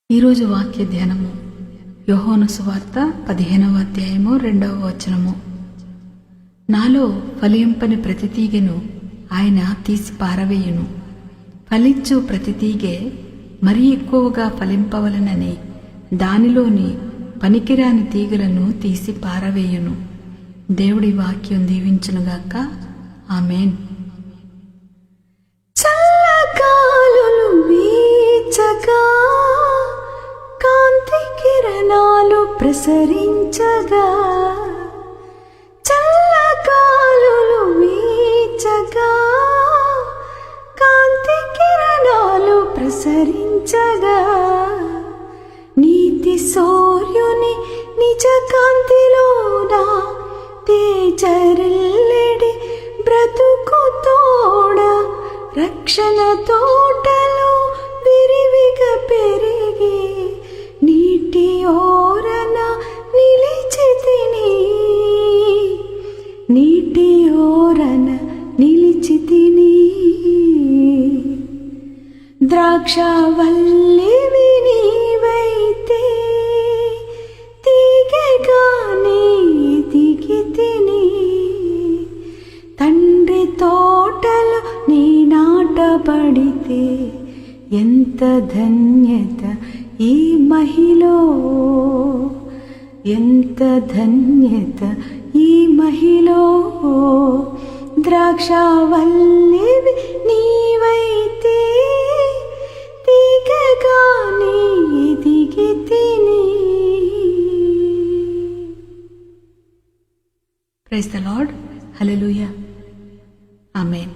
ఈరోజు వాక్య ధ్యానము యోహాను సువార్త 15వ అధ్యాయము 2వ వచనము. నాలో ఫలింపని ప్రతి తీగెను ఆయన తీసి పారవేయును. ఫలించు ప్రతి తీగె మరీ ఎక్కువగా ఫలింపవలనని దానిలోని పనికిరాని తీగలను తీసి పారవేయును. దేవుడి వాక్యం దీవించునుగాక. ఆమేన్. చల్లగాలులు వీచగా, కాంతి కిరణాలు ప్రసరించగా, చల్లగాలులు వీచగా, కాంతి కిరణాలు ప్రసరించగా, నీతి సూర్యుని నిజ కాంతిలోన తేజరిల్లెడి బ్రతుకు తోడ, రక్షణ తోటలో విరివిగా పెరిగి నీటి ఓరన నిలిచితిని, నీటి ఓరన నిలిచితిని. ద్రాక్షవల్లివి నీవైతే తీగగానే ఎదిగితిని, తండ్రి తోటలో నీ నాటబడితే ఎంత ధన్యత ఈ మహిలో, ఎంత ధన్యత ఈ మహిలో. ద్రాక్షవల్లివి నీవైతే తీగగానే ఎదిగితిని. Praise the lord. Hallelujah. Amen.